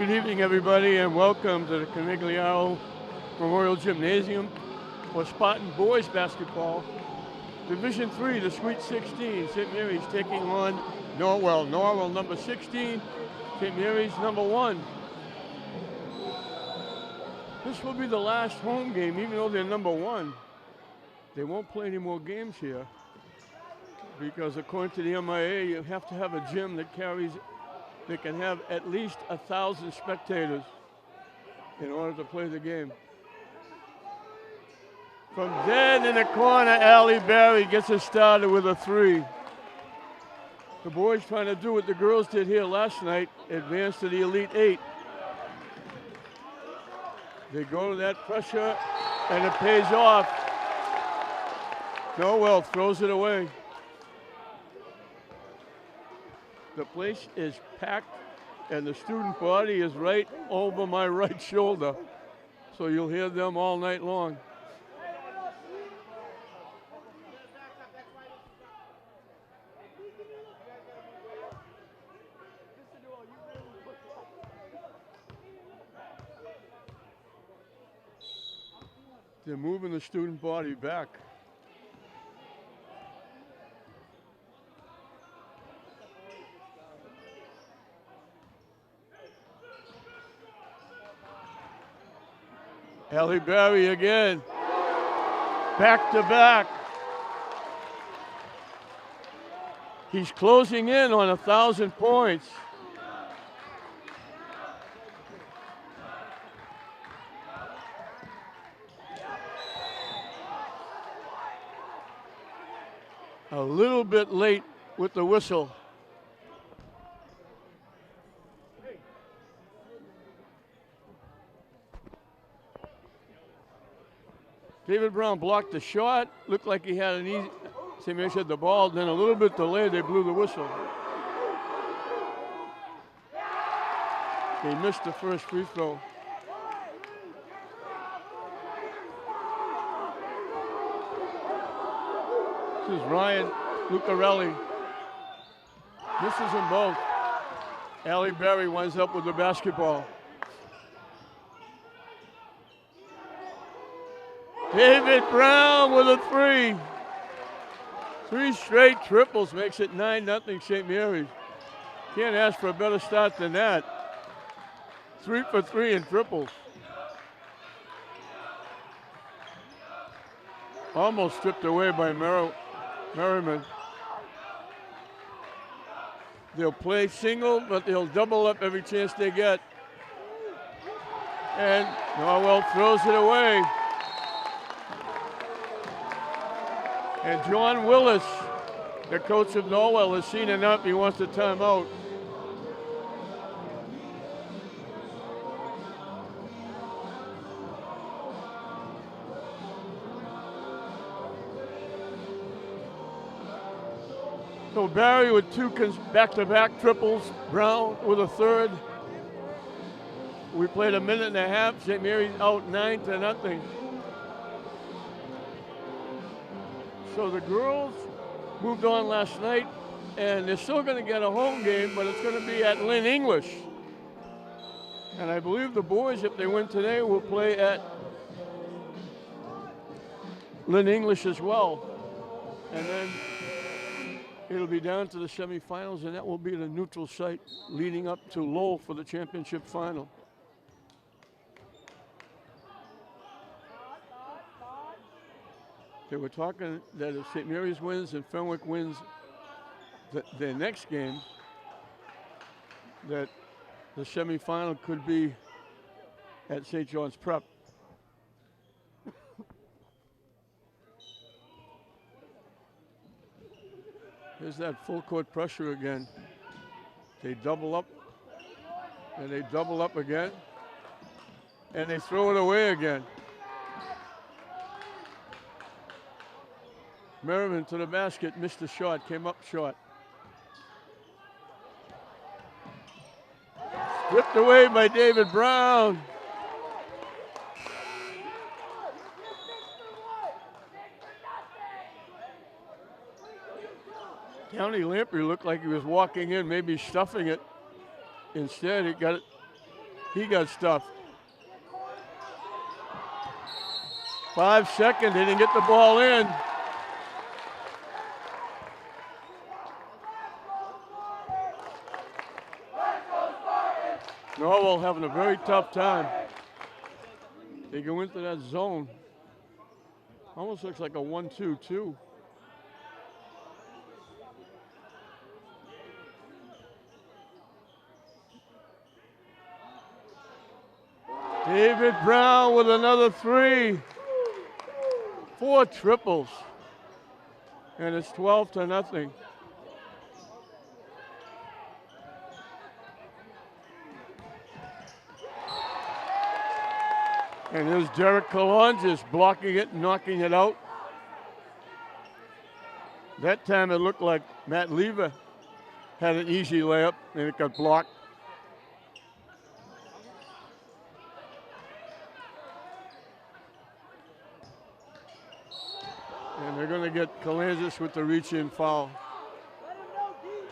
Good evening, everybody, and welcome to the Canigliaro Memorial Gymnasium for Spartan Boys Basketball. Division 3, the Sweet 16. St. Mary's taking on Norwell. Norwell number 16, St. Mary's number 1. This will be the last home game, even though they're number 1. They won't play any more games here because according to the MIAA, you have to have a gym that can have at least 1,000 spectators in order to play the game. From dead in the corner, Allie Barry gets us started with a 3. The boys trying to do what the girls did here last night, advance to the Elite 8. They go to that pressure, and it pays off. Norwell throws it away. The place is packed, and the student body is right over my right shoulder. So you'll hear them all night long. They're moving the student body back. Allie Barry again. Back to back. He's closing in on 1,000 points. A little bit late with the whistle. David Brown blocked the shot. Looked like he had an easy. St. Mary's had the ball. Then a little bit delayed, they blew the whistle. They missed the first free throw. This is Ryan Lucarelli. Misses them both. Allie Berry winds up with the basketball. David Brown with a 3. 3 straight triples makes it 9-0 St. Mary's. Can't ask for a better start than that. 3 for 3 in triples. Almost stripped away by Merriman. They'll play single, but they'll double up every chance they get. And Norwell throws it away. And John Willis, the coach of Norwell, has seen enough. He wants to time out. So Barry with 2 back-to-back triples, Brown with a 3rd. We played a minute and a half. St. Mary's out 9-0. So the girls moved on last night, and they're still going to get a home game, but it's going to be at Lynn English. And I believe the boys, if they win today, will play at Lynn English as well. And then it'll be down to the semifinals, and that will be the neutral site leading up to Lowell for the championship final. They were talking that if St. Mary's wins and Fenwick wins their next game, that the semifinal could be at St. John's Prep. Here's that full court pressure again. They double up, and they double up again, and they throw it away again. Merriman to the basket, missed the shot, came up short. Ripped away by David Brown. County Lamprey looked like he was walking in, maybe stuffing it. Instead, he got it He got stuffed. 5 seconds, he didn't get the ball in. Norwell having a very tough time. They go into that zone. Almost looks like a 1-2-2. David Brown with another 3. 4 triples. And it's 12-0. And here's Derek Kalonges blocking it and knocking it out. That time it looked like Matt Lever had an easy layup and it got blocked. And they're going to get Kalonges with the reach-in foul.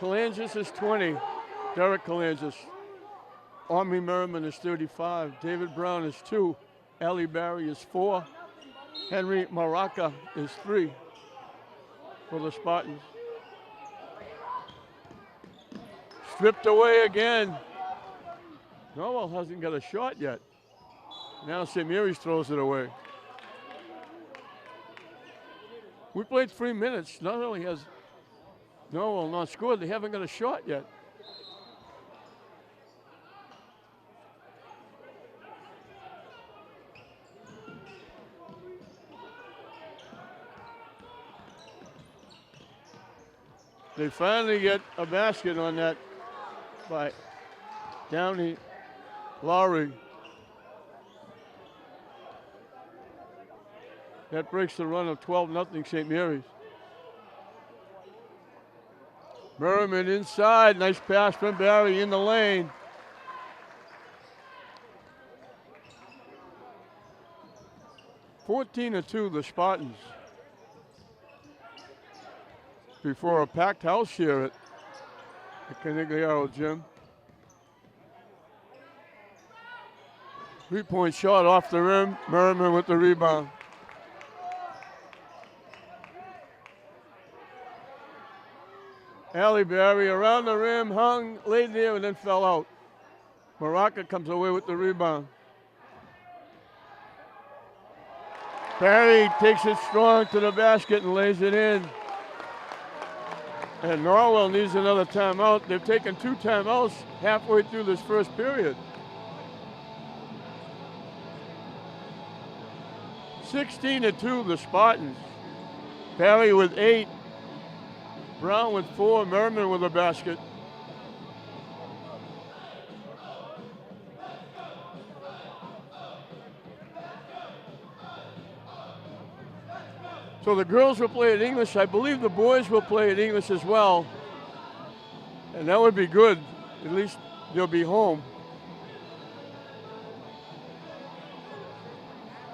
Kalonges is 20. Derek Kalonges. Army Merriman is 35. David Brown is 2. Ali Barry is 4. Henry Maraca is 3 for the Spartans. Stripped away again. Norwell hasn't got a shot yet. Now St. Mary's throws it away. We played 3 minutes. Not only has Norwell not scored, they haven't got a shot yet. They finally get a basket on that by Downey Lowry. That breaks the run of 12-0 St. Mary's. Merriman inside, nice pass from Barry in the lane. (14-2) the Spartans. Before a packed house here at the Canigliaro Gym. 3-point shot off the rim. Merriman with the rebound. Ali Barry around the rim, hung, laid there, and then fell out. Maraca comes away with the rebound. Barry takes it strong to the basket and lays it in. And Norwell needs another timeout. They've taken 2 timeouts halfway through this first period. 16-2 the Spartans. Barry with 8. Brown with 4. Merriman with a basket. So the girls will play in English. I believe the boys will play in English as well. And that would be good. At least they'll be home.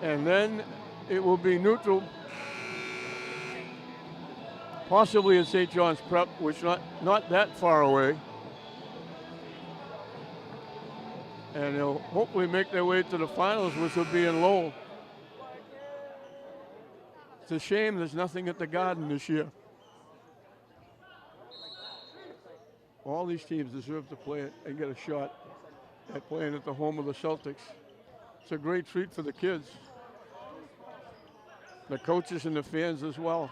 And then it will be neutral. Possibly in St. John's Prep, which not that far away. And they'll hopefully make their way to the finals, which will be in Lowell. It's a shame there's nothing at the Garden this year. All these teams deserve to play it and get a shot at playing at the home of the Celtics. It's a great treat for the kids, the coaches and the fans as well.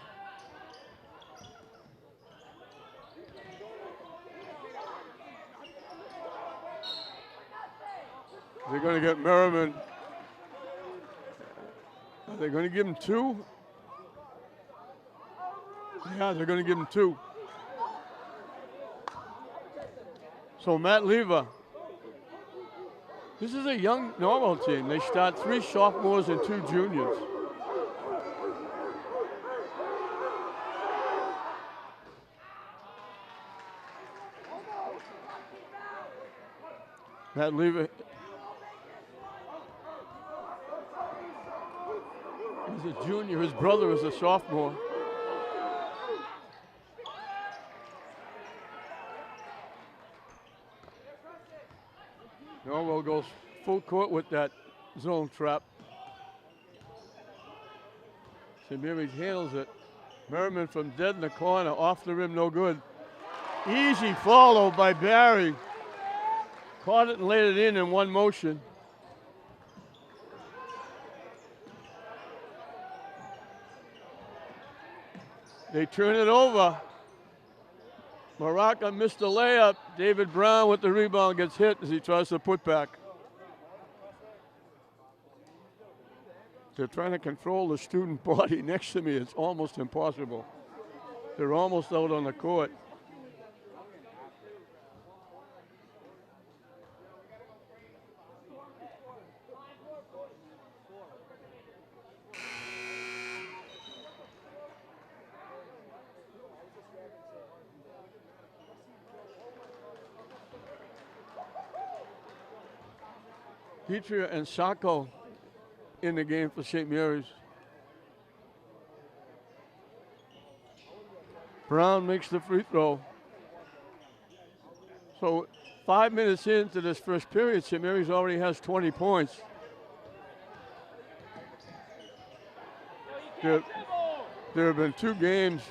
They're going to get Merriman. Are they going to give him 2? Yeah, they're going to give him 2. So Matt Lever. This is a young Norwell team. They start 3 sophomores and 2 juniors. Matt Lever. He's a junior. His brother is a sophomore. Norwell goes full court with that zone trap. St. Mary's handles it. Merriman from dead in the corner, off the rim, no good. Easy follow by Barry. Caught it and laid it in one motion. They turn it over. Maraca missed the layup. David Brown with the rebound gets hit as he tries to put back. They're trying to control the student body next to me. It's almost impossible. They're almost out on the court. Petria and Sacco in the game for St. Mary's. Brown makes the free throw. So 5 minutes into this first period, St. Mary's already has 20 points. There have been 2 games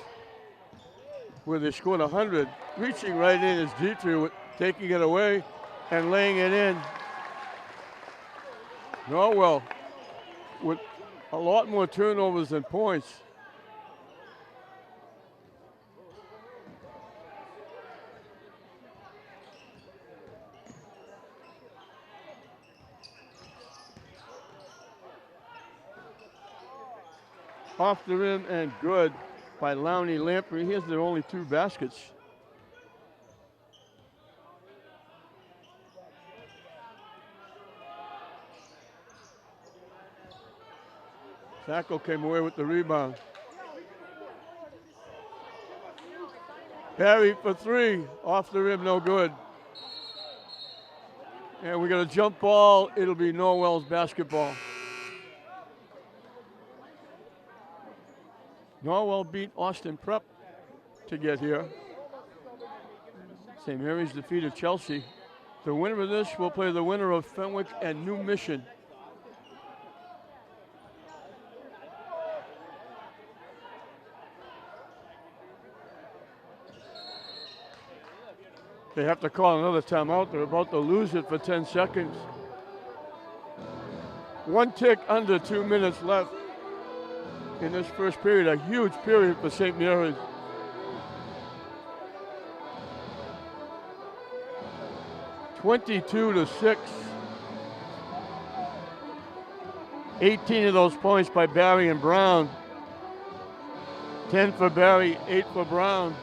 where they scored 100. Reaching right in is Petria, taking it away and laying it in. Norwell with a lot more turnovers than points. Off the rim and good by Lowney Lamprey. He has their only 2 baskets. Sacco came away with the rebound. Barry for 3, off the rim, no good. And we got a jump ball. It'll be Norwell's basketball. Norwell beat Austin Prep to get here. St. Mary's defeated Chelsea. The winner of this will play the winner of Fenwick and New Mission. They have to call another timeout. They're about to lose it for 10 seconds. 1 tick under 2 minutes left in this first period. A huge period for St. Mary's. (22-6). 18 of those points by Barry and Brown. 10 for Barry, 8 for Brown.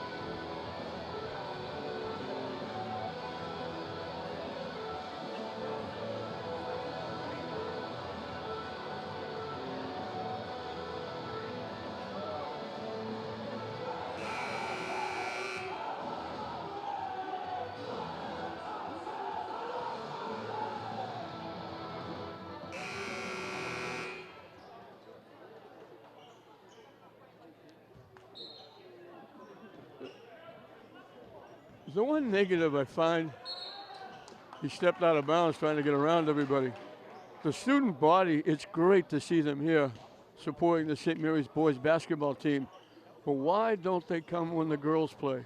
The one negative I find, he stepped out of bounds trying to get around everybody. The student body, it's great to see them here supporting the St. Mary's boys basketball team. But why don't they come when the girls play?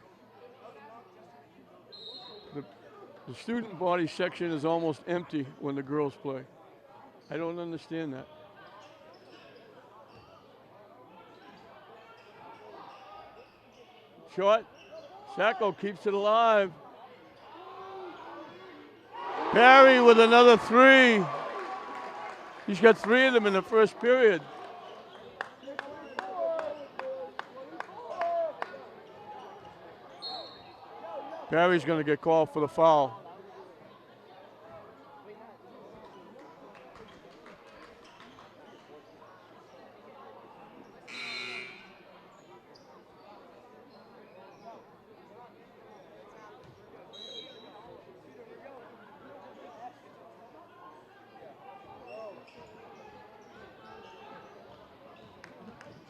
The student body section is almost empty when the girls play. I don't understand that. Short. Sacco keeps it alive. Barry with another 3. He's got 3 of them in the first period. Barry's going to get called for the foul.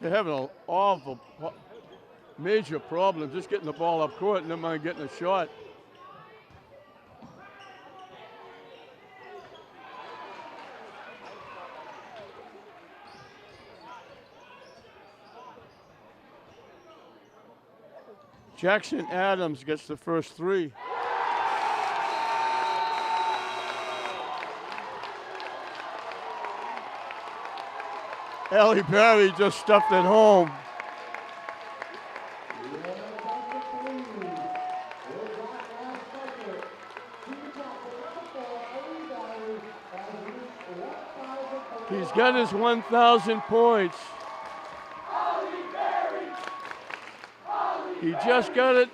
They're having an awful, major problem just getting the ball up court, and never mind getting a shot. Jackson Adams gets the first three. Allie Barry just stuffed it home. He's got his 1,000 points. He just got it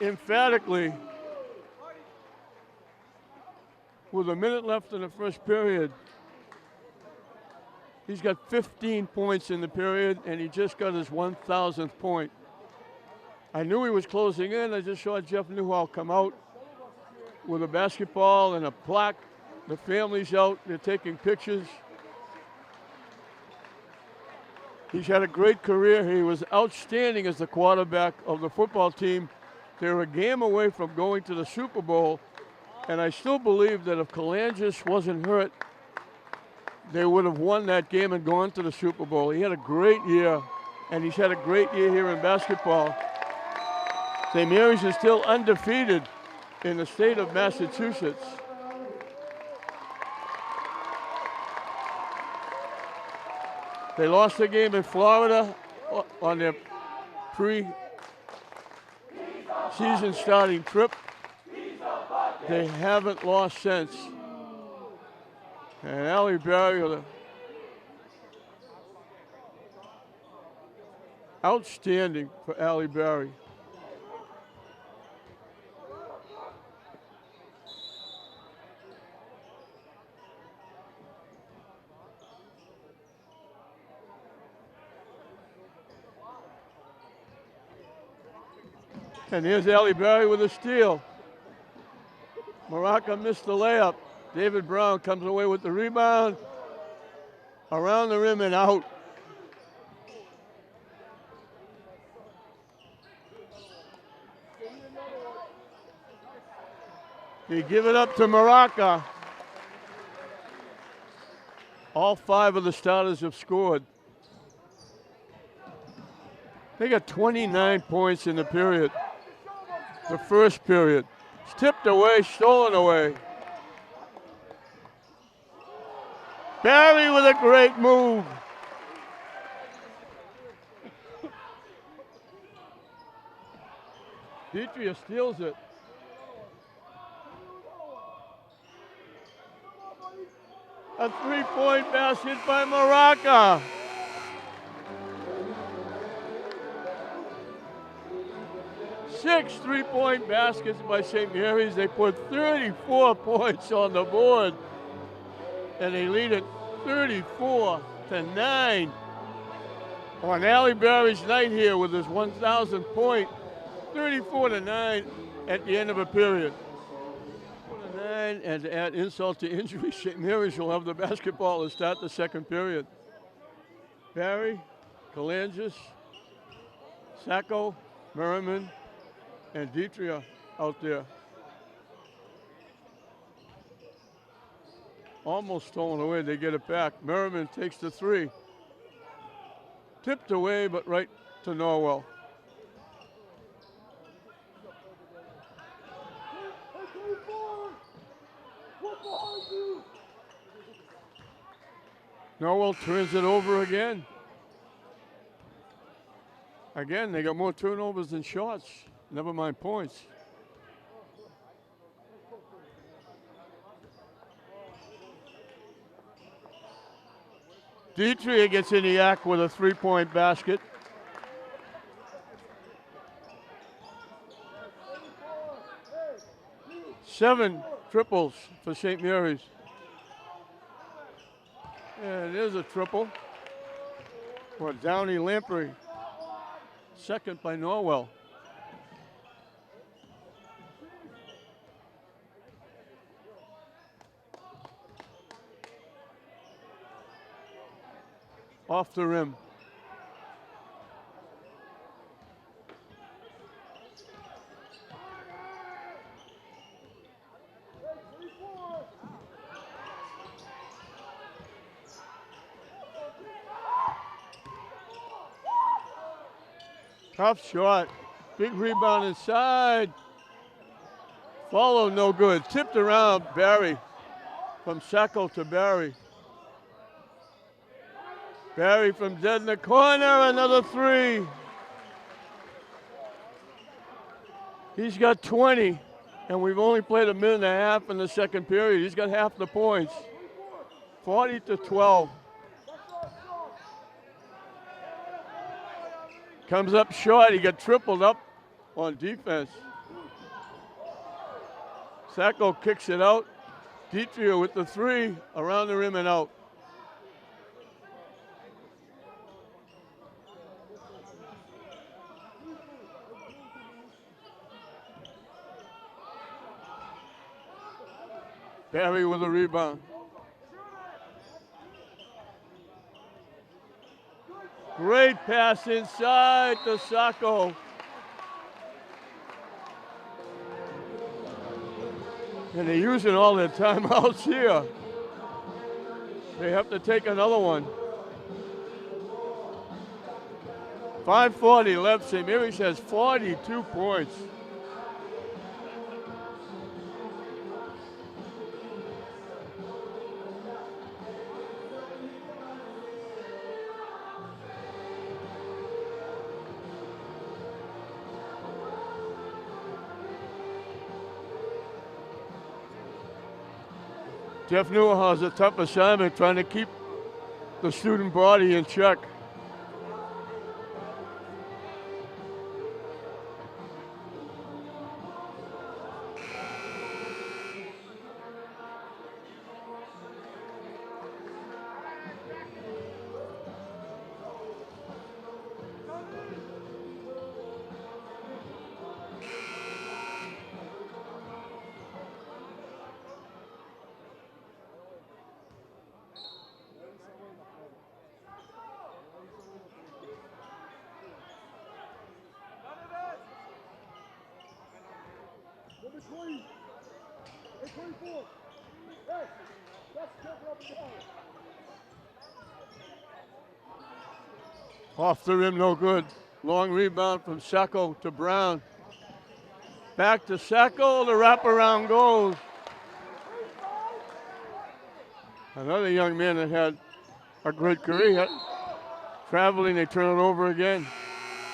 emphatically with a minute left in the first period. He's got 15 points in the period, and he just got his 1,000th point. I knew he was closing in. I just saw Jeff Newhall come out with a basketball and a plaque. The family's out. They're taking pictures. He's had a great career. He was outstanding as the quarterback of the football team. They were a game away from going to the Super Bowl, and I still believe that if Kalangis wasn't hurt, they would have won that game and gone to the Super Bowl. He had a great year, and he's had a great year here in basketball. St. Mary's is still undefeated in the state of Massachusetts. They lost the game in Florida on their pre-season starting trip. They haven't lost since. And Allie Barry, outstanding for Allie Barry. And here's Allie Barry with a steal. Moraka missed the layup. David Brown comes away with the rebound. Around the rim and out. They give it up to Moraka. All 5 of the starters have scored. They got 29 points in the period. The first period. It's tipped away, stolen away. Barry with a great move. Deitria steals it. A 3-point basket by Moraka. Six 3-point baskets by St. Mary's. They put 34 points on the board, and they lead it 34-9 on Allie Barry's night here with his 1,000th point. 34-9 at the end of a period. 9, and to add insult to injury, St. Mary's will have the basketball to start the second period. Barry, Kalangis, Sacco, Merriman, and Deitria out there. Almost stolen away, they get it back. Merriman takes the 3. Tipped away, but right to Norwell. Norwell turns it over again. Again, they got more turnovers than shots. Never mind points. Deitria gets in the act with a 3-point basket. Seven triples for St. Mary's. And there's a triple for Downey Lamprey. Second by Norwell. Off the rim. Tough shot. Big rebound inside. Follow no good. Tipped around Barry. From Sacco to Barry. Barry from dead in the corner, another three. He's got 20, and we've only played a minute and a half in the second period. He's got half the points. 40-12. Comes up short, he got tripled up on defense. Sacco kicks it out. Deitria with the three, around the rim and out. Barry with a rebound. Great pass inside to Sacco. And they're using all their timeouts here. They have to take another one. 5:40 left. St. Mary's has 42 points. Jeff Newell has a tough assignment trying to keep the student body in check. Off the rim, no good. Long rebound from Sacco to Brown. Back to Sacco, the wraparound goes. Another young man that had a great career. Traveling, they turn it over again.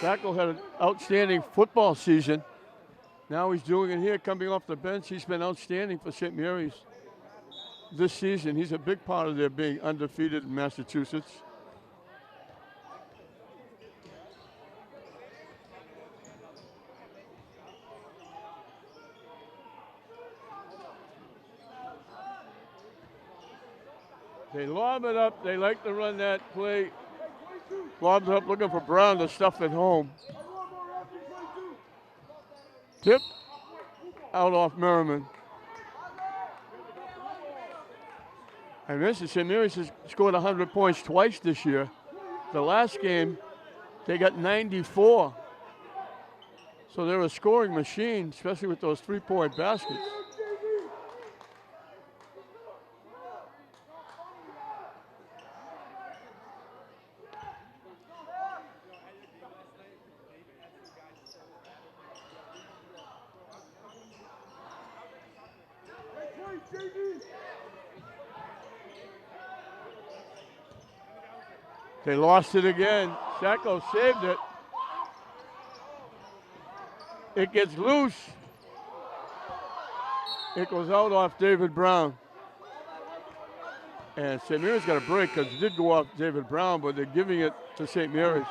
Sacco had an outstanding football season. Now he's doing it here, coming off the bench. He's been outstanding for St. Mary's this season. He's a big part of their being undefeated in Massachusetts. They lob it up. They like to run that play. Lobs up looking for Brown to stuff it home. Tip out off Merriman. And this is St. Mary's has scored 100 points twice this year. The last game, they got 94. So they're a scoring machine, especially with those three-point baskets. They lost it again. Sacco saved it. It gets loose. It goes out off David Brown. And St. Mary's got a break because it did go off David Brown, but they're giving it to St. Mary's.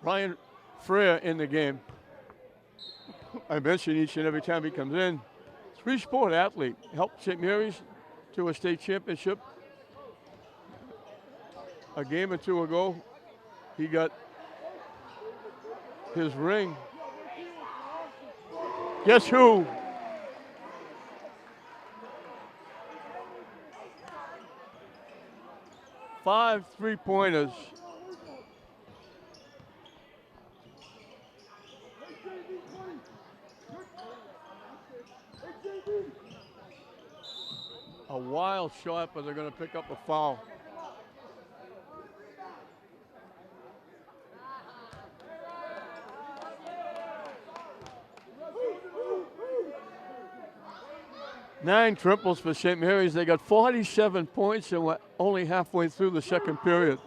Ryan Freer in the game. I mention each and every time he comes in. Three-sport athlete, helped St. Mary's to a state championship. A game or two ago, he got his ring. Guess who? Five three-pointers. A wild shot, but they're going to pick up a foul. 9 triples for St. Mary's. They got 47 points and we're only halfway through the second period.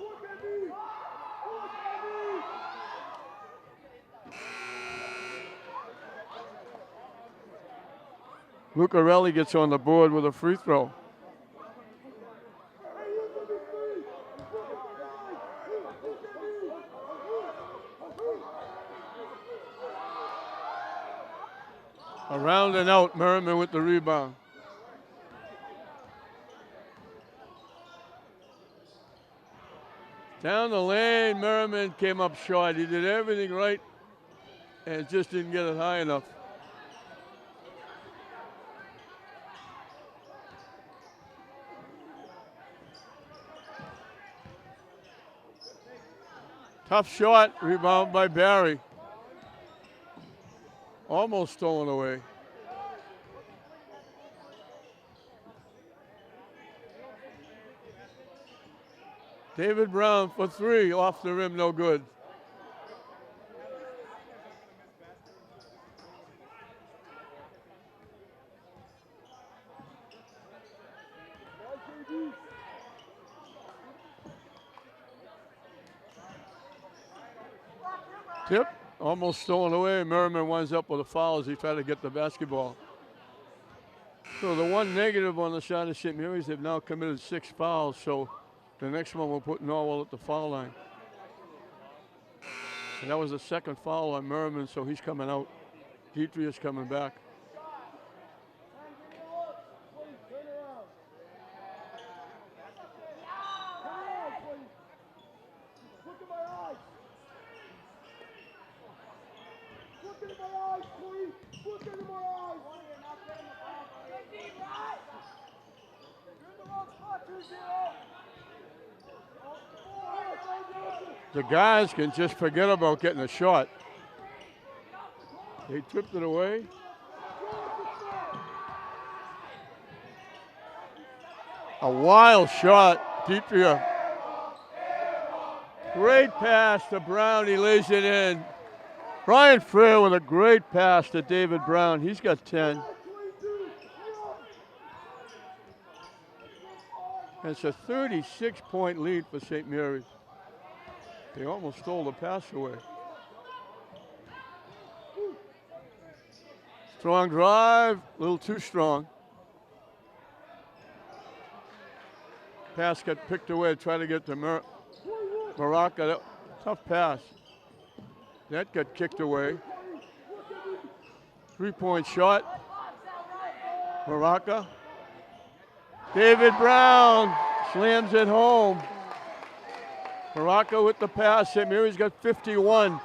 Lucarelli gets on the board with a free throw. Around and out, Merriman with the rebound. Down the lane, Merriman came up short. He did everything right and just didn't get it high enough. Tough shot, rebound by Barry. Almost stolen away. David Brown for 3, off the rim, no good. Tip, almost stolen away. Merriman winds up with a foul as he tried to get the basketball. So the one negative on the side of St. Mary's, they've now committed 6 fouls, so the next one will put Norwell at the foul line. And that was the second foul on Merriman, so he's coming out. Detrius coming back. The guys can just forget about getting a shot. They tipped it away. A wild shot, Detrius. Great pass to Brown, he lays it in. Brian Frere with a great pass to David Brown. He's got 10. It's a 36-point lead for St. Mary's. They almost stole the pass away. Strong drive, a little too strong. Pass got picked away, try to get to Maraca. Tough pass. That got kicked away. 3-point shot. Maraca. David Brown slams it home. Maraca with the pass. St. Mary's got 51.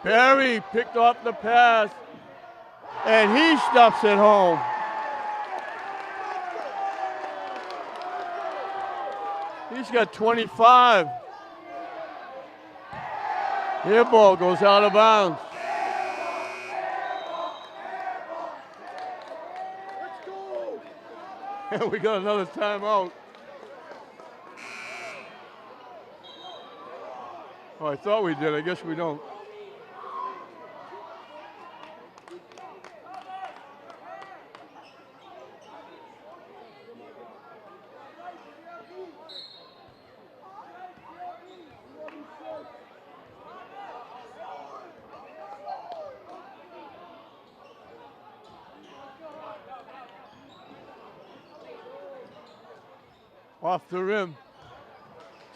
Barry picked off the pass, and he stuffs it home. He's got 25. Air ball goes out of bounds. And we got another timeout. Oh, I thought we did. I guess we don't. Off the rim.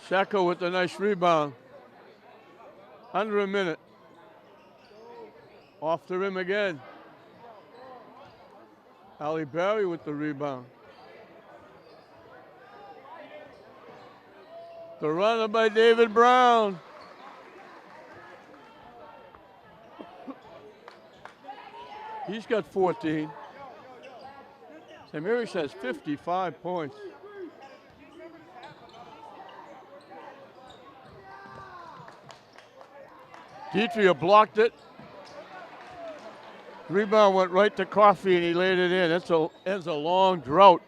Sacco with a nice rebound. Under a minute. Off the rim again. Ali Barry with the rebound. The runner by David Brown. He's got 14. St. Mary's has 55 points. Detrius blocked it. Rebound went right to Coffey and he laid it in. It's a long drought.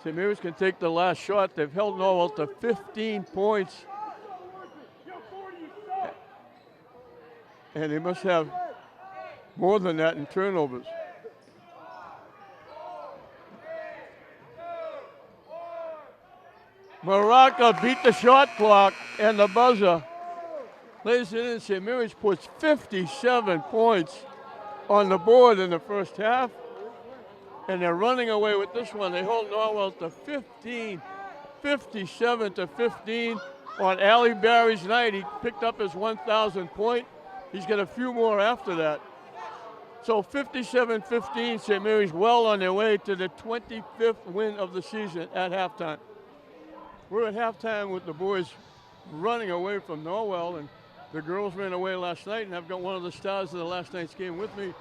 St. Mary's can take the last shot. They've held Norwell to 15 points. And they must have more than that in turnovers. Maraca beat the shot clock and the buzzer. Ladies and gentlemen, St. Mary's puts 57 points on the board in the first half. And they're running away with this one. They hold Norwell to 15, 57 to 15 on Ali Barry's night. He picked up his 1,000th point. He's got a few more after that. So 57-15, St. Mary's well on their way to the 25th win of the season at halftime. We're at halftime with the boys running away from Norwell, and the girls ran away last night, and I've got one of the stars of the last night's game with me,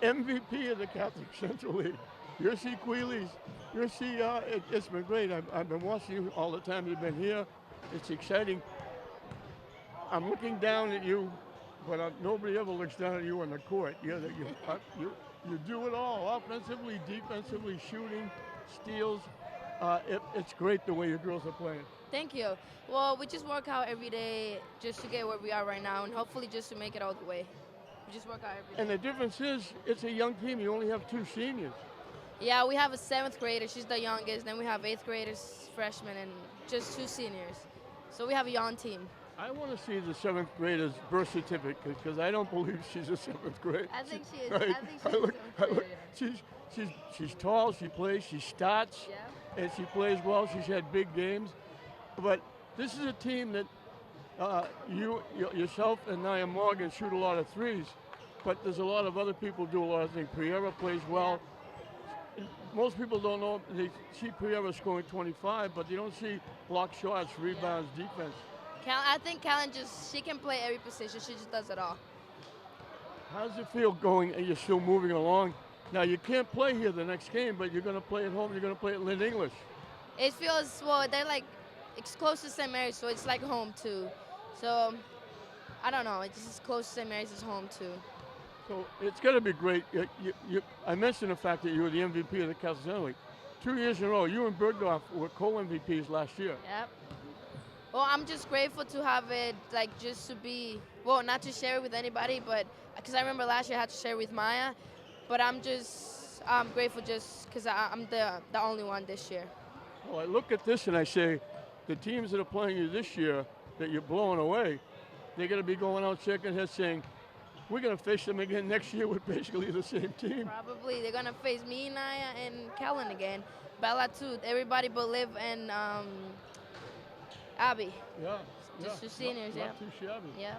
MVP of the Catholic Central League. Yossi Queeley. Yossi, it's been great. I've been watching you all the time you've been here. It's exciting. I'm looking down at you, but nobody ever looks down at you on the court. You do it all, offensively, defensively, shooting, steals. It's great the way your girls are playing. Thank you. Well, we just work out every day just to get where we are right now, and hopefully just to make it all the way. We just work out every day. And the difference is, it's a young team. You only have 2 seniors. Yeah, we have a 7th grader. She's the youngest. Then we have 8th graders, freshmen, and just 2 seniors. So we have a young team. I want to see the 7th grader's birth certificate because I don't believe she's a 7th grade. I think she is. Right? I think she's a 7th grader. She's tall. She plays. She starts. Yeah. And she plays well. She's had big games. But this is a team that yourself and Nia Morgan shoot a lot of threes. But there's a lot of other people do a lot of things. Priera plays well. Most people don't know, they see Priera scoring 25, but they don't see block shots, rebounds, defense. I think Callan she can play every position. She just does it all. How does it feel going and you're still moving along? Now, you can't play here the next game, but you're going to play at home. You're going to play at Lynn English. It feels, well, it's close to St. Mary's, so it's like home, too. So, I don't know. It's just close to St. Mary's is home, too. So, it's going to be great. I mentioned the fact that you were the MVP of the Catholic Central League. 2 years in a row, you and Bergdorf were co-MVPs last year. Yep. Well, I'm just grateful to have it, just to be, well, not to share it with anybody, but because I remember last year I had to share it with MIAA. But I'm grateful just because I'm the only one this year. Well, I look at this and I say, the teams that are playing you this year that you're blowing away, they're going to be going out shaking heads saying, we're going to face them again next year with basically the same team. Probably. They're going to face me, Naya, and Callan again. Bella, too. Everybody but Liv and Abby. Yeah. Just 2 seniors, not too shabby. Yeah.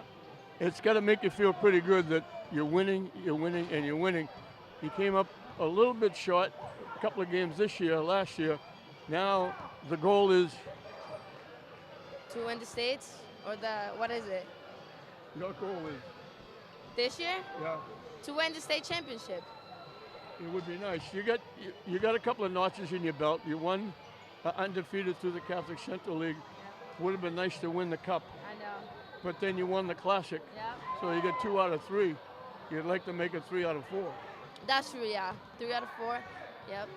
It's got to make you feel pretty good that you're winning, and you're winning. You came up a little bit short a couple of games last year. Now the goal is to win the states, or what is it? Your goal is this year? Yeah. To win the state championship. It would be nice. You got a couple of notches in your belt. You won undefeated through the Catholic Central League. Yeah. Would have been nice to win the cup. I know. But then you won the Classic. Yeah. So you get 2 out of 3. You'd like to make it 3 out of 4. That's true, yeah. 3 out of 4. Yep.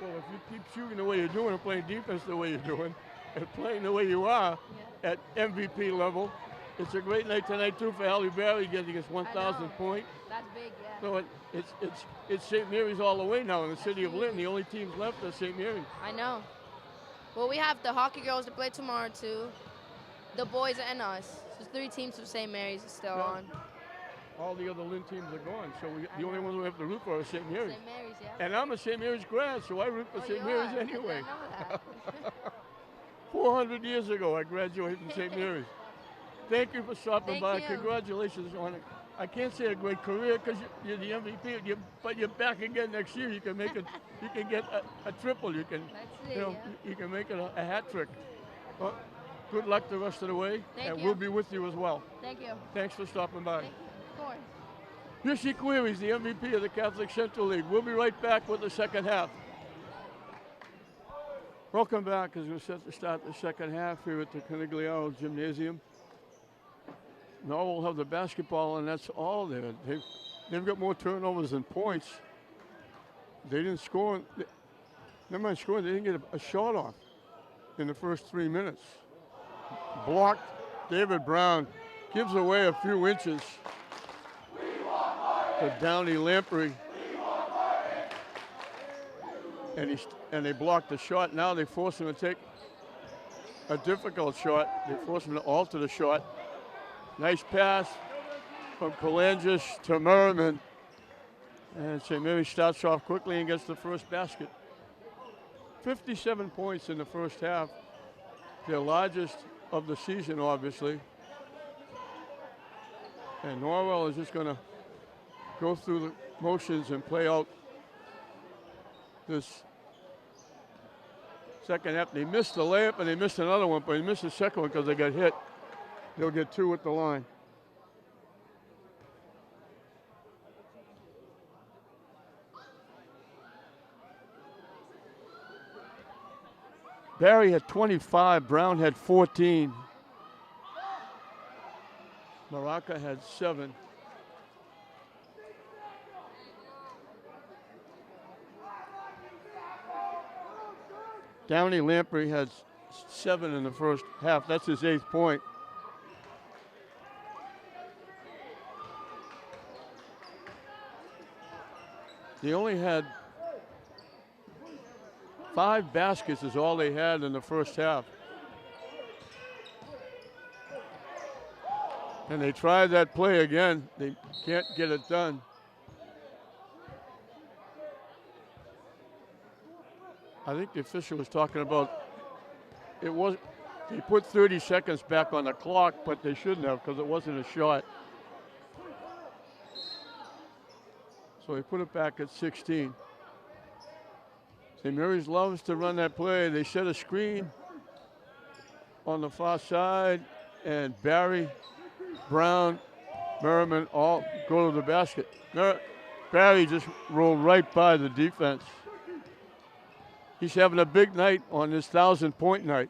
Well, if you keep shooting the way you're doing and playing defense the way you're doing and playing the way you are at MVP level, it's a great night tonight, too, for Halle Berry getting his 1,000th point. That's big, yeah. So it's St. Mary's all the way now in the city of Lynn. The only teams left are St. Mary's. I know. Well, we have the hockey girls to play tomorrow, too. The boys and us. So 3 teams of St. Mary's is still on. All the other Lynn teams are gone, so the only ones we have to root for is St. Mary's. St. Mary's, yeah. And I'm a St. Mary's grad, so I root for St. Mary's anyway. I know that. 400 years ago, I graduated from St. Mary's. Thank you for stopping by. Thank you. Congratulations on it. I can't say a great career because you're the MVP, but you're back again next year. You can make it. You can get a triple. You can, you can make it a hat trick. Well, good luck the rest of the way, and we'll be with you as well. Thank you. Thanks for stopping by. Thank you. Of course. Yossi Queeley, the MVP of the Catholic Central League. We'll be right back with the second half. Welcome back as we're set to start the second half here at the Conigliaro Gymnasium. Norwell will have the basketball, and that's all there. They've got more turnovers than points. They didn't score. Never mind scoring, they didn't get a shot off in the first 3 minutes. Blocked. David Brown gives away a few inches to Downey Lamprey. And they blocked the shot. Now they force him to take a difficult shot. They force him to alter the shot. Nice pass from Kalangis to Merriman. And St. Mary's starts off quickly and gets the first basket. 57 points in the first half. Their largest of the season, obviously. And Norwell is just going to go through the motions and play out this second half. They missed the layup and they missed another one, but they missed the second one because they got hit. They'll get 2 at the line. Barry had 25, Brown had 14. Maraca had 7. Downey Lamprey had 7 in the first half. That's his 8th point. They only had 5 baskets is all they had in the first half. And they tried that play again. They can't get it done. I think the official was talking about they put 30 seconds back on the clock, but they shouldn't have because it wasn't a shot. So they put it back at 16. St. Mary's loves to run that play. They set a screen on the far side, and Barry, Brown, Merriman all go to the basket. Barry just rolled right by the defense. He's having a big night on this 1,000-point night.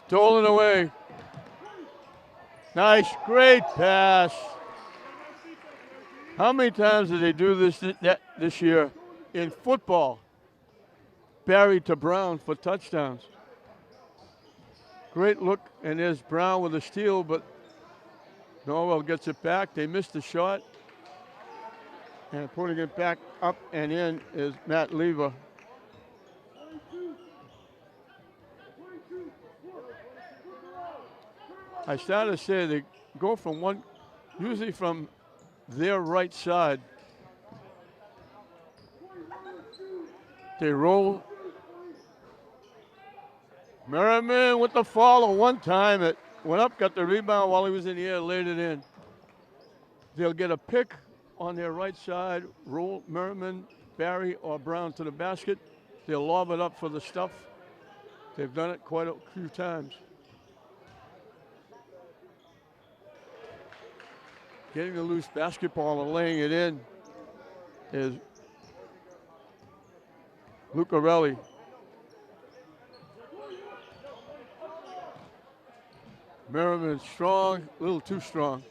Stolen away. Nice, great pass. How many times did they do this year in football? Barry to Brown for touchdowns. Great look, and there's Brown with a steal, but Norwell gets it back. They missed the shot. And putting it back up and in is Matt Lever. I started to say they go from usually from their right side. They roll. Merriman with the follow one time. It went up, got the rebound while he was in the air, laid it in. They'll get a pick on their right side, roll Merriman, Barry, or Brown to the basket. They'll lob it up for the stuff. They've done it quite a few times. Getting the loose basketball and laying it in is Lucarelli. Merriman strong, a little too strong.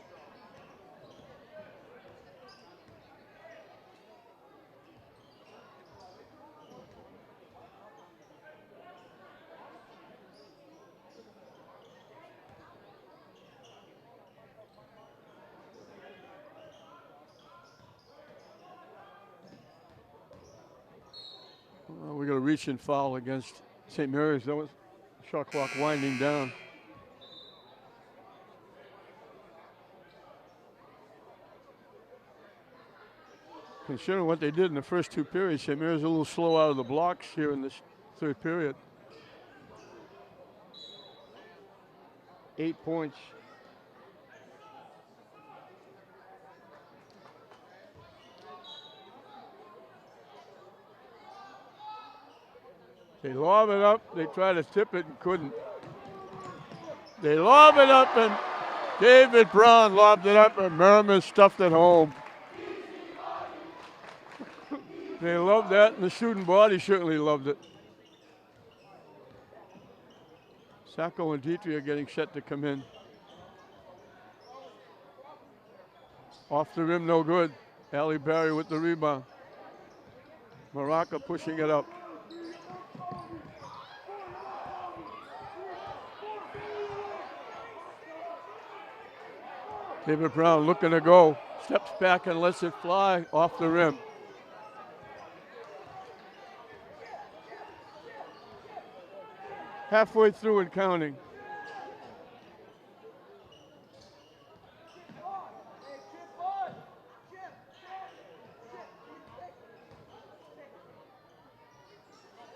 We got a reach and foul against St. Mary's. That was shot clock winding down. Considering what they did in the first 2 periods, St. Mary's a little slow out of the blocks here in this 3rd period. 8 points. They lob it up. They try to tip it and couldn't. They lob it up, and David Brown lobbed it up, and Merriman stuffed it home. They loved that, and the student body certainly loved it. Sacco and Dietrich are getting set to come in. Off the rim, no good. Ali Barry with the rebound. Morocco pushing it up. David Brown looking to go. Steps back and lets it fly off the rim. Halfway through and counting.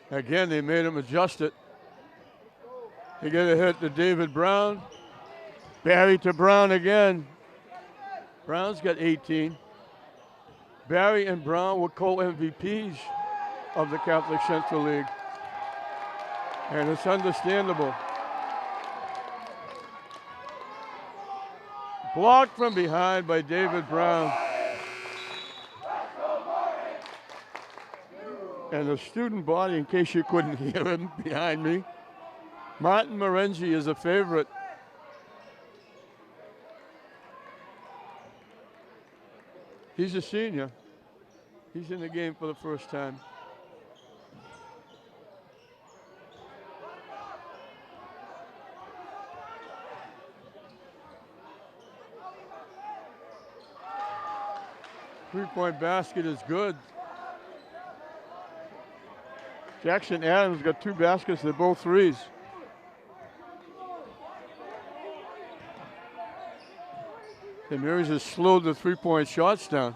Again, they made him adjust it. They get a hit to David Brown. Barry to Brown again. Brown's got 18. Barry and Brown were co-MVPs of the Catholic Central League. And it's understandable. Blocked from behind by David Brown. And the student body, in case you couldn't hear him behind me, Martin Morenzi is a favorite. He's a senior. He's in the game for the first time. Three-point basket is good. Jackson Adams got 2 baskets, they're both threes. And Marys has slowed the three-point shots down.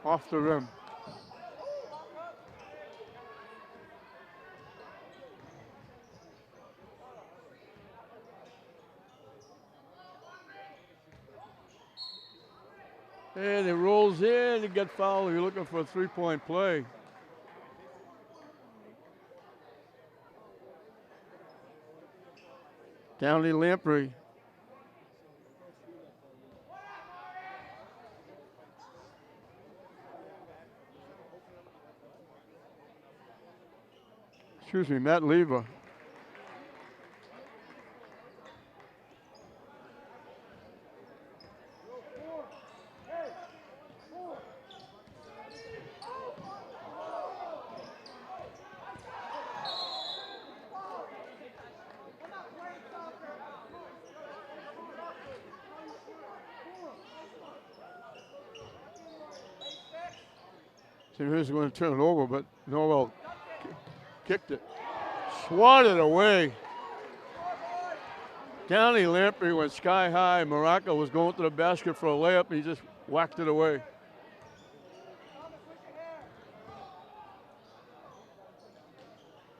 Off the rim. And it rolls in and get fouled. You're looking for a three-point play. Downey Lamprey. Excuse me, Matt Lever. St. Mary's going to turn it over, but Norwell kicked it. Swatted away. Downey Lamprey went sky high. Morocco was going to the basket for a layup, and he just whacked it away.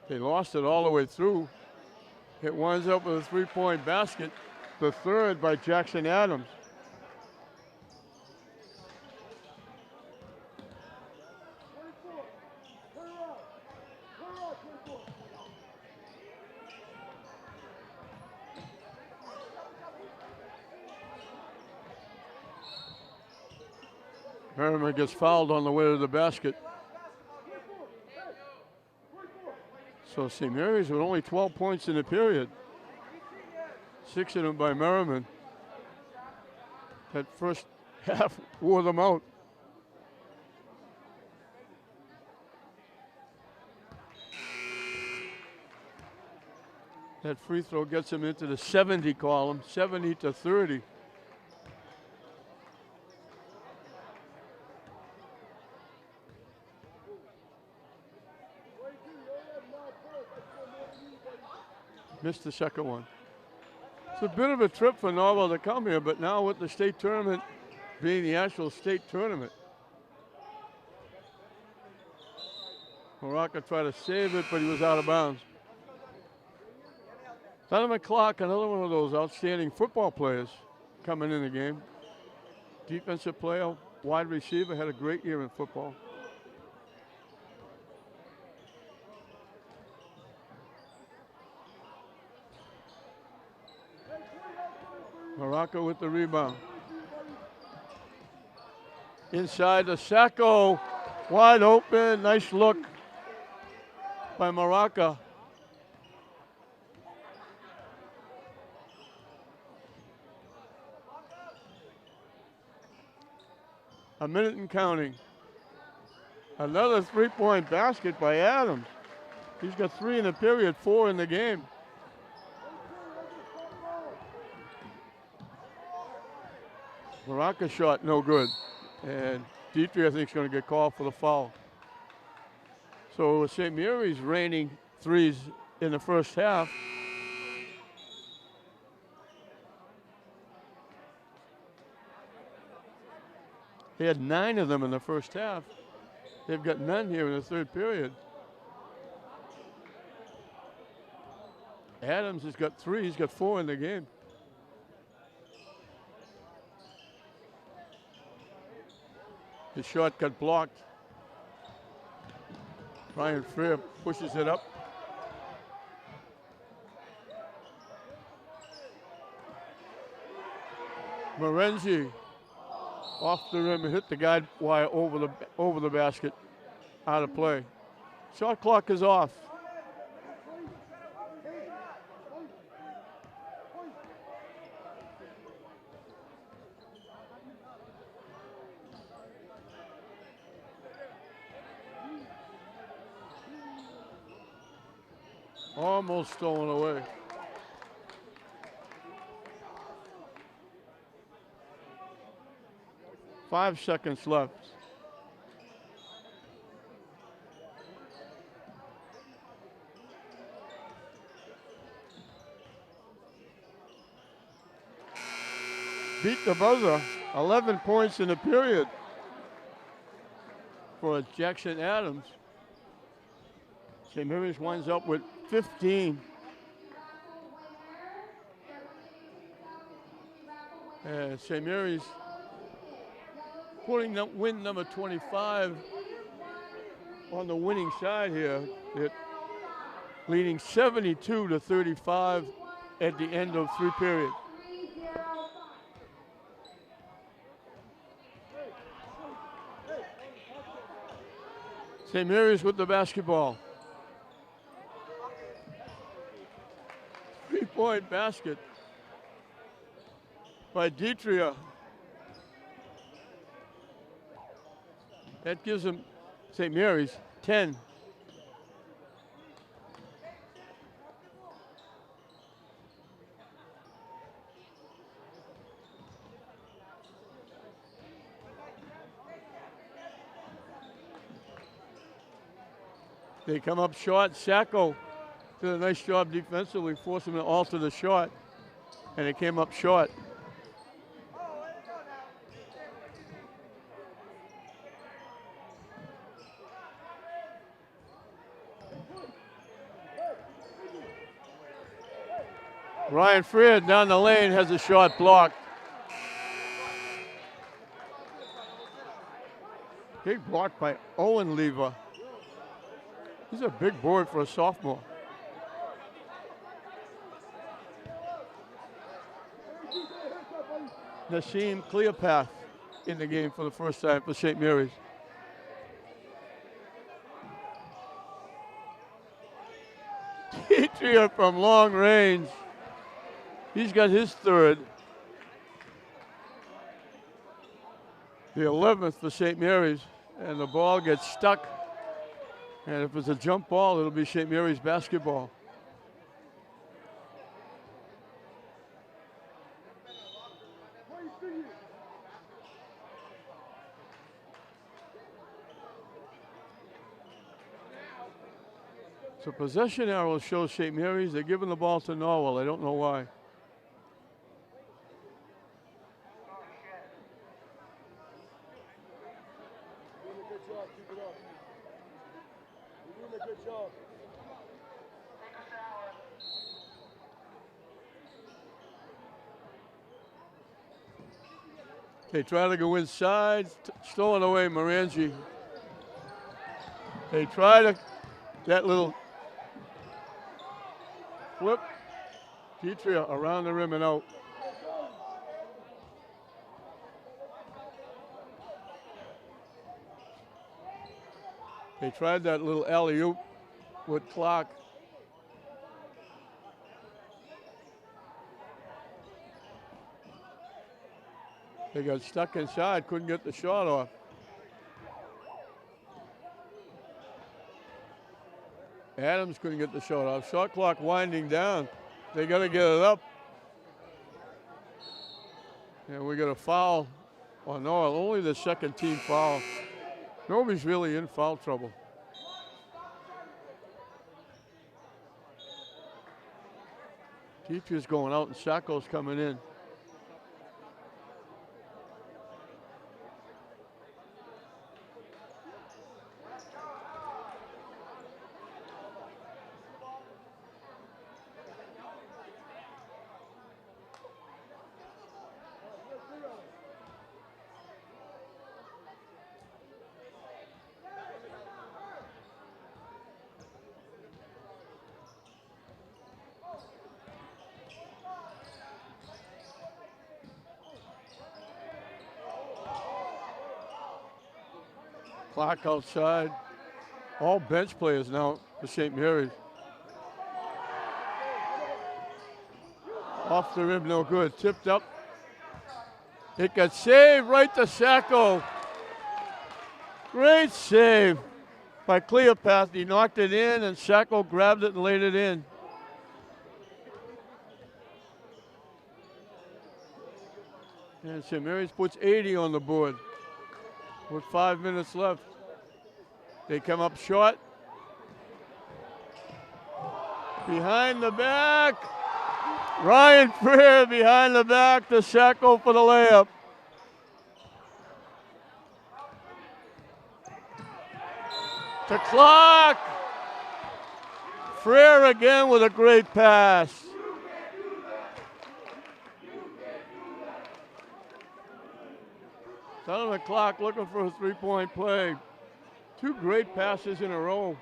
They lost it all the way through. It winds up with a three-point basket, the third by Jackson Adams. Merriman gets fouled on the way to the basket. So St. Mary's with only 12 points in the period. 6 of them by Merriman. That first half wore them out. That free throw gets him into the 70 column, 70 to 30. Missed the second one. It's a bit of a trip for Norwell to come here, but now with the state tournament being the actual state tournament, Morocco tried to save it, but he was out of bounds. Donovan Clark, another one of those outstanding football players coming in the game. Defensive player, wide receiver, had a great year in football. Morocco with the rebound. Inside to Sacco, wide open, nice look. by Maraca. A minute and counting. Another three-point basket by Adams. He's got 3 in the period, 4 in the game. Maraca shot no good. And Dietrich, I think, is going to get called for the foul. So St. Mary's raining threes in the first half. They had 9 of them in the first half. They've got none here in the third period. Adams has got 3. He's got 4 in the game. His shot got blocked. Ryan Freer pushes it up. Morenzi off the rim and hit the guide wire over the basket. Out of play. Shot clock is off. Almost stolen away. Five seconds left. Beat the buzzer. 11 points in the period for Jackson Adams. St. Mary's winds up with 15. And St. Mary's putting up win number 25 on the winning side here. They're leading 72-35 at the end of 3 periods. St. Mary's with the basketball. 3-point basket by Dietrich. That gives them, St. Mary's, 10. They come up short. Sacco did a nice job defensively, forced him to alter the shot, and it came up short. Ryan Freer down the lane has a shot blocked. Big block by Owen Lever. He's a big boy for a sophomore. Nassim Cleopath in the game for the first time for St. Mary's. Dietrich from long range. He's got his third. The 11th for St. Mary's, and the ball gets stuck. And if it's a jump ball, it'll be St. Mary's basketball. So possession arrow shows St. Mary's. They're giving the ball to Norwell. I don't know why. They try to go inside, stolen away Morangi. They try to, that little flip, Dietrich around the rim and out. They tried that little alley-oop, with Clark. They got stuck inside, couldn't get the shot off. Adams couldn't get the shot off. Shot clock winding down. They got to get it up. And we got a foul on Norwell, only the second team foul. Nobody's really in foul trouble. Teacher's going out and Sacco's coming in. Clark outside. All bench players now for St. Mary's. Off the rim, no good. Tipped up. It got saved right to Sacco. Great save by Cleopath. He knocked it in and Sacco grabbed it and laid it in. And St. Mary's puts 80 on the board with 5 minutes left. They come up short. Behind the back. Ryan Freer behind the back to Sacco for the layup. To Clark. Freer again with a great pass. Donovan Clark looking for a three-point play. Two great passes in a row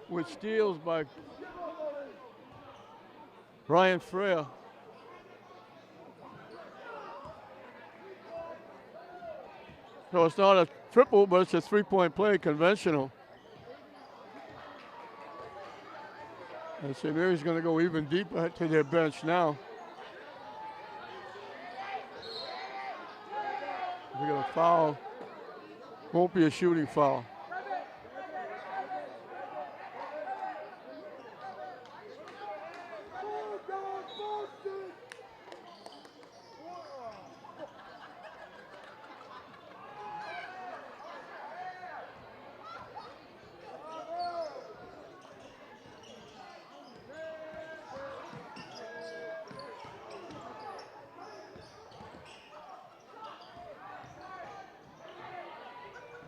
with steals by Ryan Freer. So it's not a triple, but it's a three-point play, conventional. And St. Mary's going to go even deeper to their bench now. We got a foul. Won't be a shooting foul.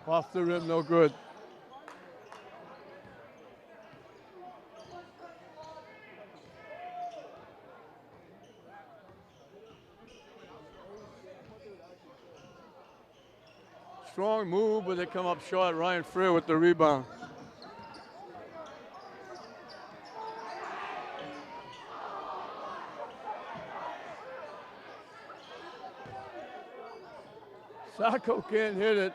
Off the rim, no good. Strong move, but they come up short. Ryan Freer with the rebound. Sacco can't hit it.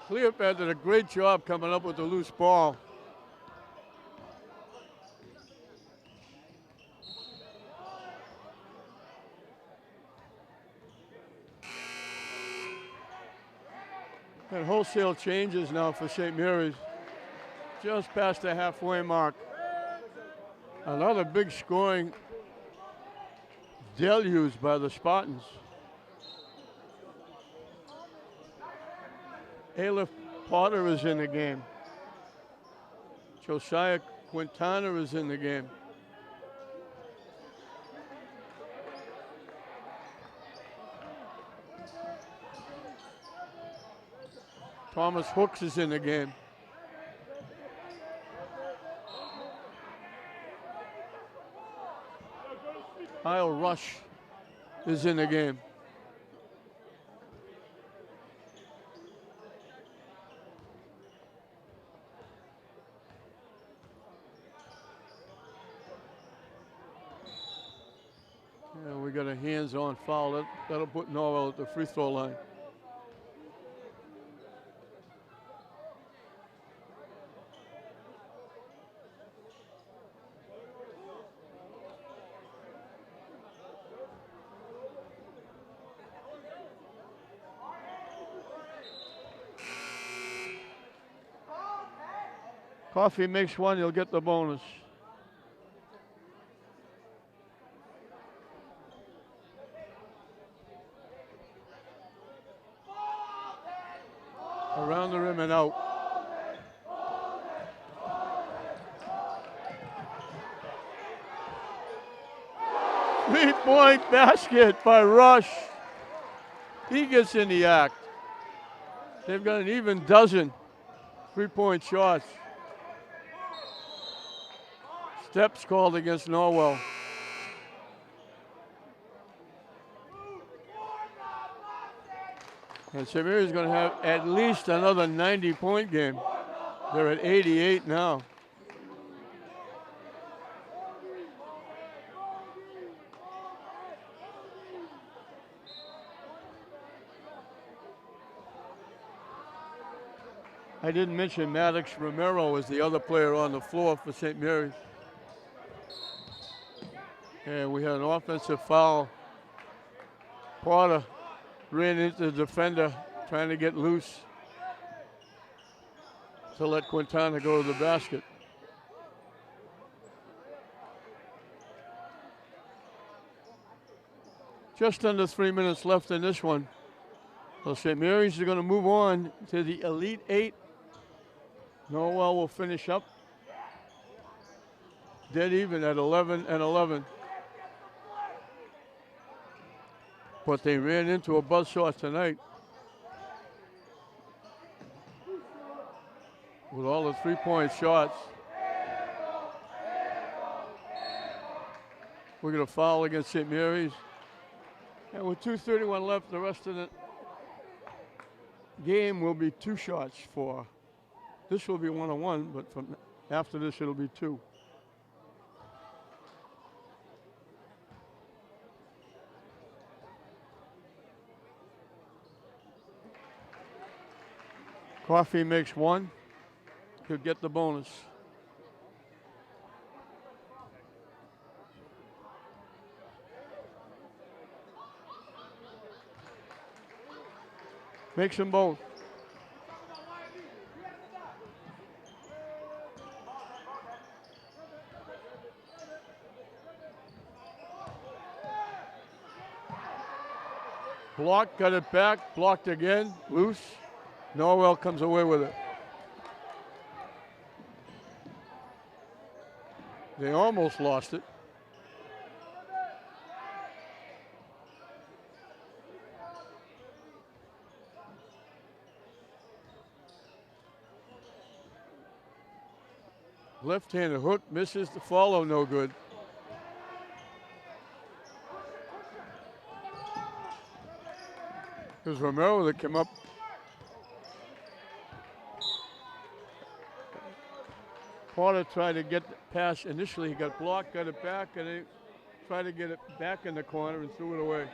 Cleopat did a great job coming up with the loose ball. And wholesale changes now for St. Mary's. Just past the halfway mark. Another big scoring deluge by the Spartans. Aleph Potter is in the game. Josiah Quintana is in the game. Thomas Hooks is in the game. Kyle Rush is in the game. Yeah, we got a hands-on foul. That'll put Norwell at the free throw line. Coffee makes one, he'll get the bonus. Around the rim and out. Three-point basket by Rush. He gets in the act. They've got an even dozen three-point shots. Steps called against Norwell. And St. Mary's going to have at least another 90-point game. They're at 88 now. I didn't mention Maddox Romero is the other player on the floor for St. Mary's. And we had an offensive foul. Porter ran into the defender trying to get loose to let Quintana go to the basket. Just under 3 minutes left in this one. So St. Mary's are going to move on to the Elite Eight. Norwell will finish up dead even at 11-11. But they ran into a buzzsaw tonight with all the three-point shots. We're going to foul against St. Mary's. And with 2:31 left, the rest of the game will be two shots for. This will be 1-on-1, but from after this, it'll be two. Coffee makes one. He'll get the bonus. Makes them both. Blocked, got it back, blocked again, loose. Norwell comes away with it. They almost lost it. Left-handed hook, misses the follow, no good. There's Romero that came up. Porter tried to get the pass. Initially, he got blocked, got it back, and he tried to get it back in the corner and threw it away.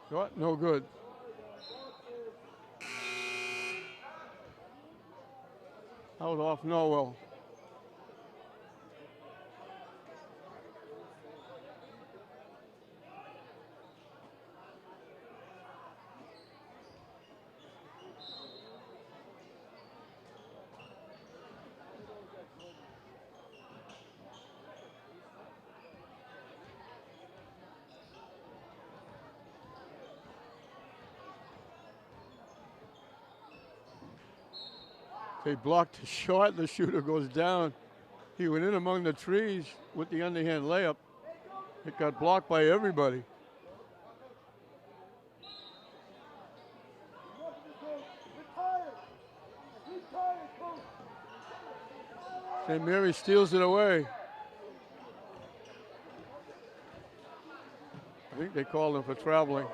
What? No good. Out off Norwell. They blocked the shot, the shooter goes down. He went in among the trees with the underhand layup. It got blocked by everybody. St. Mary steals it away. I think they called him for traveling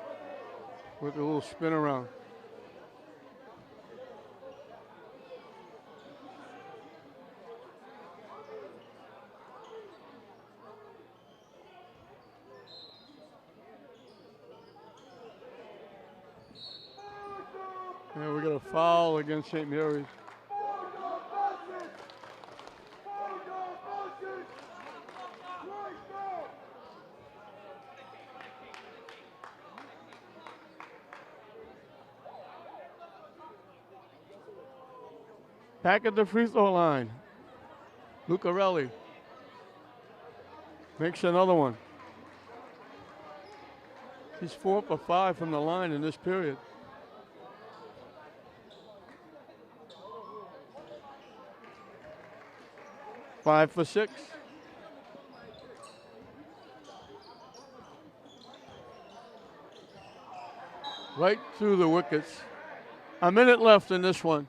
with a little spin around. And we got a foul against St. Mary's. Back at the free throw line. Lucarelli makes another one. He's 4 for 5 from the line in this period. Five for 6. Right through the wickets. A minute left in this one.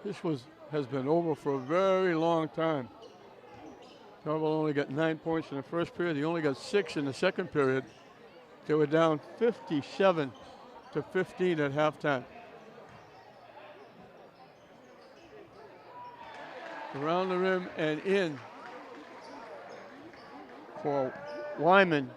This has been over for a very long time. Norwell only got 9 points in the first period. He only got 6 in the second period. They were down 57 to 15 at halftime. Around the rim and in for Wyman.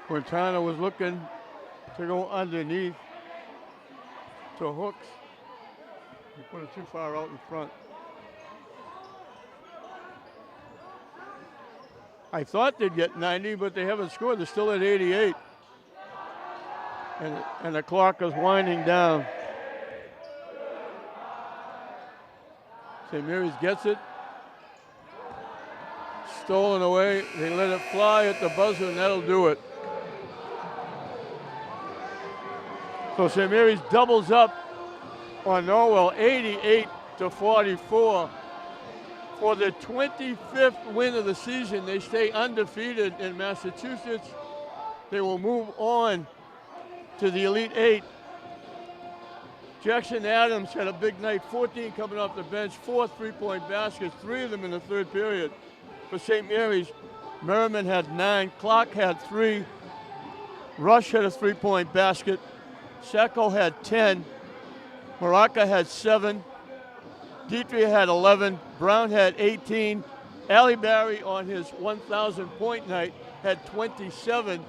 Quintana was looking to go underneath to Hooks. He put it too far out in front. I thought they'd get 90, but they haven't scored. They're still at 88. And the clock is winding down. St. Mary's gets it. Stolen away. They let it fly at the buzzer, and that'll do it. So St. Mary's doubles up on Norwell, 88 to 44. For the 25th win of the season, they stay undefeated in Massachusetts. They will move on to the Elite Eight. Jackson Adams had a big night, 14 coming off the bench, 4 3-point baskets, 3 of them in the third period. For St. Mary's, Merriman had 9, Clark had 3, Rush had a 3-point basket, Sacco had 10, Maraca had 7, Dietrich had 11, Brown had 18, Ali Barry on his 1,000-point night had 27,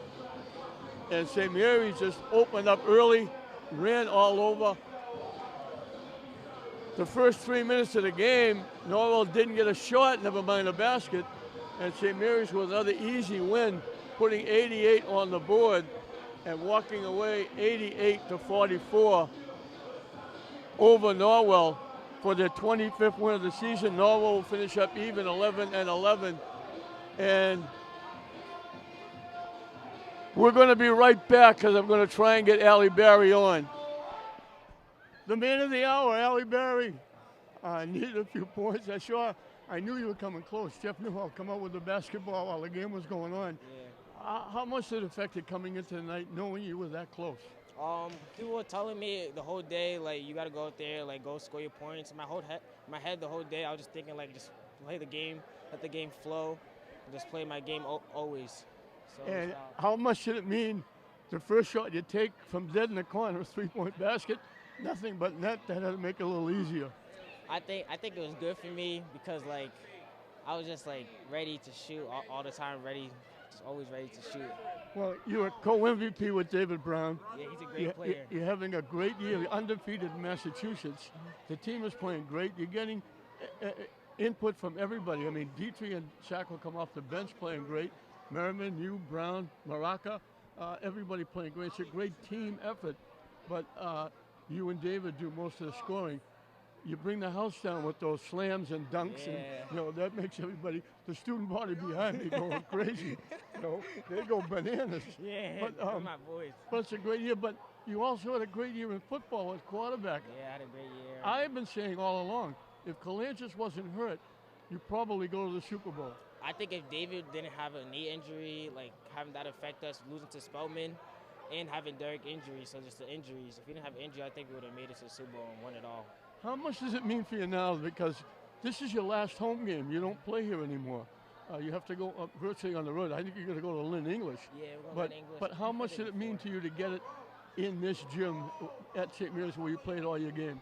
and St. Mary's just opened up early, ran all over. The first 3 minutes of the game, Norwell didn't get a shot, never mind a basket, and St. Mary's with another easy win, putting 88 on the board and walking away 88 to 44 over Norwell for their 25th win of the season. Norwell will finish up even 11-11, and we're going to be right back because I'm going to try and get Ali Barry on. The man of the hour, Ali Barry. Needed a few points. I knew you were coming close. Jeff Newell come out with the basketball while the game was going on. Yeah. How much did it affect you coming into the night knowing you were that close? People were telling me the whole day, like, you got to go out there, like, go score your points. In my head the whole day, I was just thinking, like, just play the game, let the game flow, and just play my game always. So, and how much did it mean the first shot you take from dead in the corner, a 3-point basket, nothing but net, that had to make it a little easier? I think it was good for me because, like, I was just, like, ready to shoot all the time, just always ready to shoot. Well, you were co-MVP with David Brown. Yeah, he's a great player. You're having a great year. You're undefeated in Massachusetts. The team is playing great. You're getting input from everybody. I mean, Dietrich and Sacco come off the bench playing great. Merriman, you, Brown, Maraca, everybody playing great. It's a great team effort. But you and David do most of the scoring. You bring the house down with those slams and dunks, and that makes everybody, the student body behind me, going crazy. They go bananas. Yeah, but, my boys. But it's a great year. But you also had a great year in football as quarterback. Yeah, I had a great year. I've been saying all along, if Kalanchis wasn't hurt, you probably go to the Super Bowl. I think if David didn't have a knee injury, like having that affect us, losing to Spelman, and having Derek injury, so just the injuries. If he didn't have injury, I think we would have made it to the Super Bowl and won it all. How much does it mean for you now? Because this is your last home game. You don't play here anymore. You have to go up virtually on the road. I think you're going to go to Lynn English. Yeah, we're going But to English. but how much did it mean to you to get it in this gym at St. Mary's where you played all your games?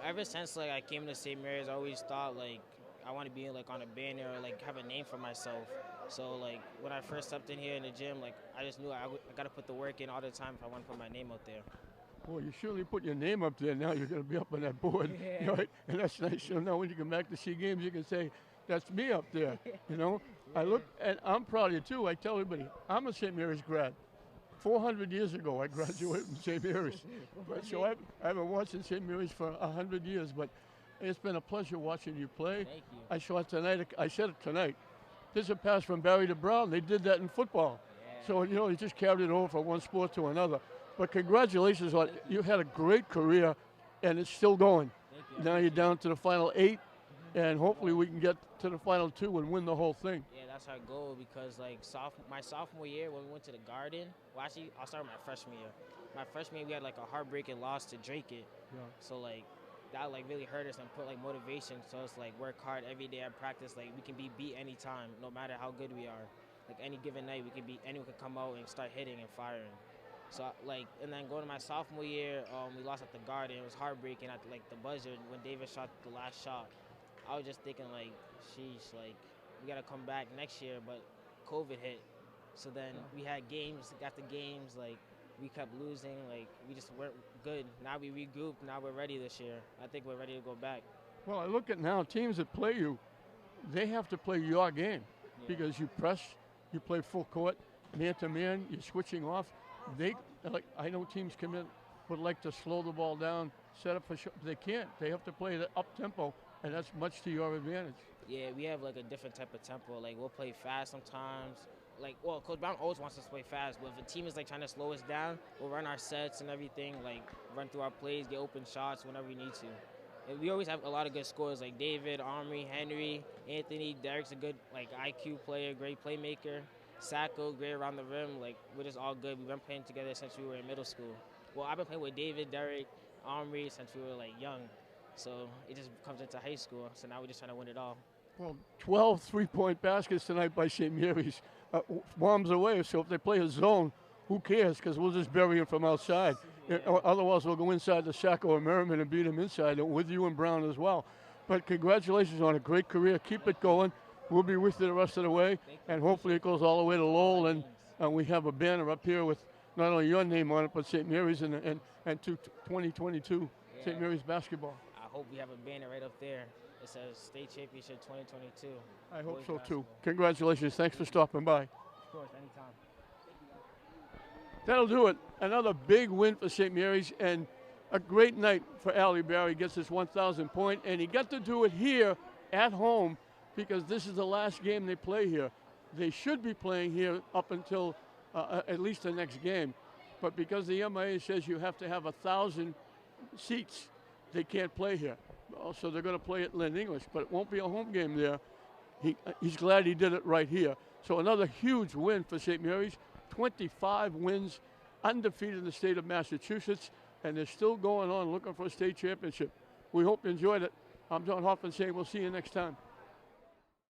Ever since like I came to St. Mary's, I always thought like I want to be like on a banner or like have a name for myself. So like when I first stepped in here in the gym, like I just knew I got to put the work in all the time if I want to put my name out there. Well, you surely put your name up there. Now you're going to be up on that board, Yeah. right? And that's nice. So now when you come back to see games, you can say, "That's me up there." You know, I look, and I'm proud of you too. I tell everybody, I'm a St. Mary's grad. 400 years ago, I graduated from St. Mary's. So I've been watching St. Mary's for 100 years, but it's been a pleasure watching you play. Thank you. I saw it tonight. I said it tonight. There's a pass from Barry to Brown. They did that in football. Yeah. So, you know, he just carried it over from one sport to another. But congratulations on you had a great career, and it's still going. Thank you. Now you're down to the final 8, and hopefully we can get to the final 2 and win the whole thing. Yeah, that's our goal because like my sophomore year when we went to the Garden, well actually I'll start with my freshman year. My freshman year we had like a heartbreaking loss to Drake it. Yeah. So like that like really hurt us and put like motivation to us like work hard every day at practice. Like we can be beat anytime, no matter how good we are. Like any given night we can beat anyone can come out and start hitting and firing. So like and then going to my sophomore year, we lost at the Garden. It was heartbreaking at like the buzzer when David shot the last shot. I was just thinking like, sheesh, like we gotta come back next year, but COVID hit. So then we had games, got the games, like we kept losing, like we just weren't good. Now we regrouped, now we're ready this year. I think we're ready to go back. Well, I look at now teams that play you, they have to play your game because you press, you play full court, man to man, you're switching off. They like I know teams come in would like to slow the ball down, set up for they can't. They have to play the up tempo, and that's much to your advantage. Yeah, we have like a different type of tempo. Like we'll play fast sometimes. Like, well, Coach Brown always wants us to play fast, but if a team is like trying to slow us down, we'll run our sets and everything, like run through our plays, get open shots whenever we need to. And we always have a lot of good scores like David, Omri, Henry, Anthony. Derek's a good like IQ player, great playmaker. Sacco, great around the rim. Like we're just all good. We've been playing together since we were in middle school. Well, I've been playing with David, Derek, Omri since we were like young. So it just comes into high school. So now we're just trying to win it all. Well, 12 three-point baskets tonight by St. Mary's. Bombs away, so if they play a zone, who cares? Because we'll just bury them from outside. Yeah. Otherwise, we'll go inside the Sacco or Merriman and beat them inside, and with you and Brown as well. But congratulations on a great career. Keep it going. We'll be with you the rest of the way, and hopefully it goes all the way to Lowell, and we have a banner up here with not only your name on it, but St. Mary's and 2022 St. Mary's basketball. I hope we have a banner right up there. It says State Championship 2022. I hope Boys so too. basketball. Congratulations. Thanks for stopping by. Of course, anytime. That'll do it. Another big win for St. Mary's and a great night for Ali Barry. Gets his 1,000 point, and he got to do it here at home because this is the last game they play here. They should be playing here up until at least the next game, but because the MIAA says you have to have 1,000 seats, they can't play here. So they're going to play at Lynn English, but it won't be a home game there. He's glad he did it right here. So another huge win for St. Mary's. 25 wins, undefeated in the state of Massachusetts, and they're still going on looking for a state championship. We hope you enjoyed it. I'm John Hoffman saying we'll see you next time.